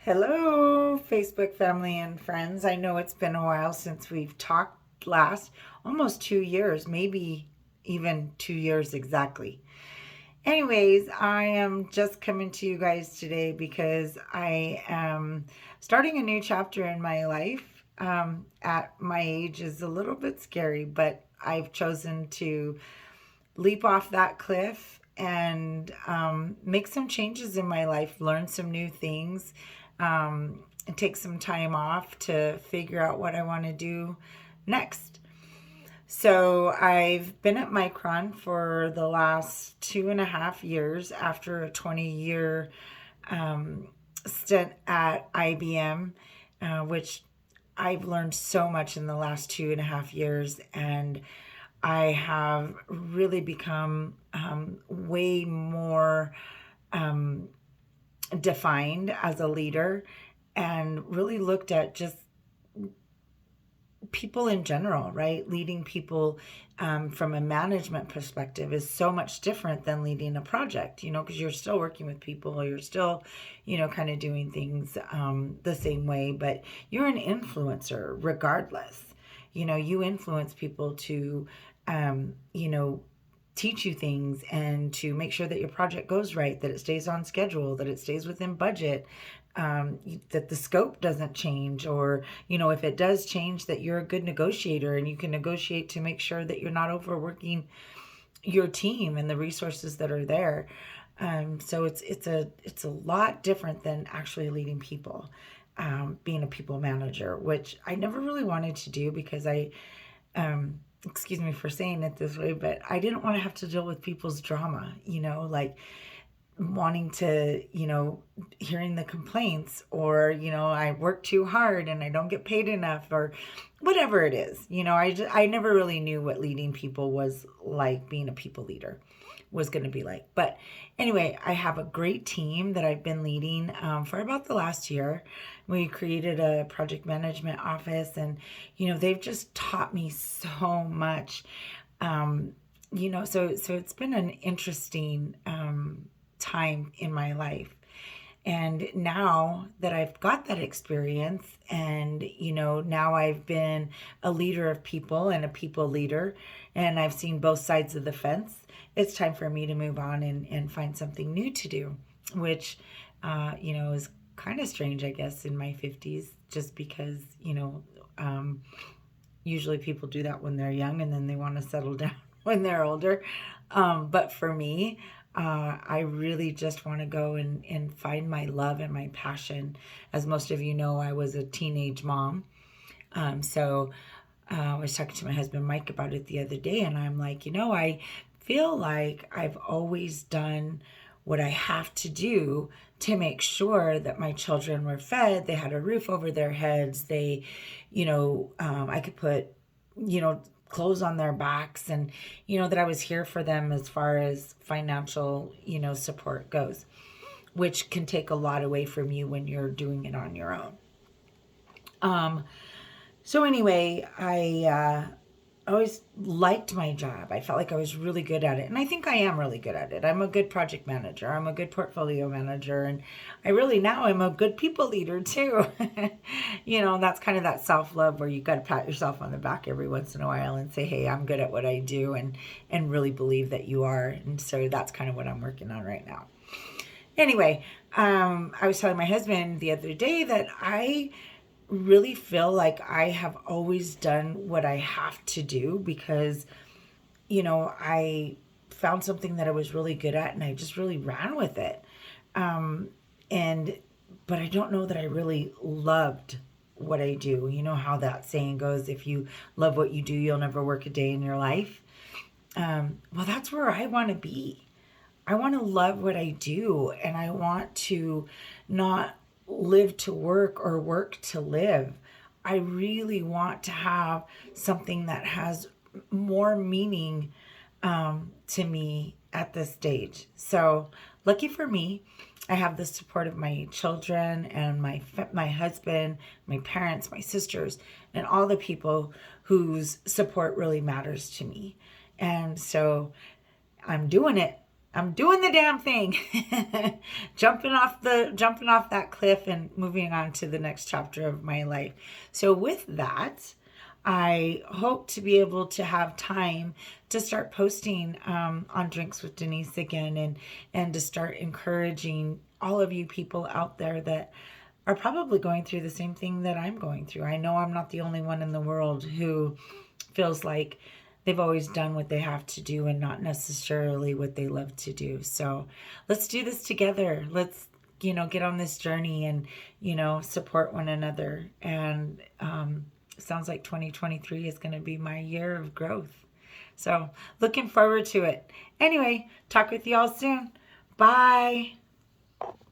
Hello, Facebook family and friends. I know it's been a while since we've talked last, almost 2 years, maybe even 2 years exactly. Anyways, I am just coming to you guys today because I am starting a new chapter in my life. At my age is a little bit scary, but I've chosen to leap off that cliff and make some changes in my life, learn some new things, and take some time off to figure out what I want to do next. So I've been at Micron for the last 2.5 years after a 20-year stint at IBM, which I've learned so much in the last 2.5 years, and I have really become way more defined as a leader and really looked at just people in general, right? Leading people from a management perspective is so much different than leading a project, because you're still working with people, you're still, kind of doing things the same way, but you're an influencer regardless. You influence people to, teach you things and to make sure that your project goes right, that it stays on schedule, that it stays within budget, that the scope doesn't change, or if it does change, that you're a good negotiator and you can negotiate to make sure that you're not overworking your team and the resources that are there. So it's a lot different than actually leading people, being a people manager, which I never really wanted to do because excuse me for saying it this way, but I didn't want to have to deal with people's drama, like wanting to, hearing the complaints, or, I work too hard and I don't get paid enough, or whatever it is. I never really knew what leading people was like, being a people leader was going to be like. But anyway, I have a great team that I've been leading for about the last year. We created a project management office, and, they've just taught me so much. So it's been an interesting time in my life. And now that I've got that experience, and, now I've been a leader of people and a people leader, and I've seen both sides of the fence, it's time for me to move on and find something new to do, which, is kind of strange, I guess, in my 50s, just because, usually people do that when they're young and then they want to settle down when they're older. But for me, I really just want to go and find my love and my passion. As most of you know, I was a teenage mom. So I was talking to my husband, Mike, about it the other day, and I'm like, I feel like I've always done what I have to do to make sure that my children were fed, they had a roof over their heads, I could put, clothes on their backs, and, that I was here for them as far as financial, support goes, which can take a lot away from you when you're doing it on your own. So anyway, I always liked my job. I felt like I was really good at it. And I think I am really good at it. I'm a good project manager. I'm a good portfolio manager. And I really now am a good people leader too. That's kind of that self-love where you got to pat yourself on the back every once in a while and say, hey, I'm good at what I do, and really believe that you are. And so that's kind of what I'm working on right now. Anyway, I was telling my husband the other day that I really feel like I have always done what I have to do because, I found something that I was really good at and I just really ran with it. But I don't know that I really loved what I do. You know how that saying goes, if you love what you do, you'll never work a day in your life. Well, that's where I want to be. I want to love what I do, and I want to not live to work or work to live. I really want to have something that has more meaning to me at this stage. So, lucky for me, I have the support of my children and my husband, my parents, my sisters, and all the people whose support really matters to me. And so I'm doing it I'm doing the damn thing. Jumping off that cliff and moving on to the next chapter of my life. So with that, I hope to be able to have time to start posting on Drinks with Denise again, and to start encouraging all of you people out there that are probably going through the same thing that I'm going through. I know I'm not the only one in the world who feels like they've always done what they have to do and not necessarily what they love to do. So let's do this together. Let's, get on this journey and, support one another. And sounds like 2023 is going to be my year of growth. So looking forward to it. Anyway, talk with you all soon. Bye.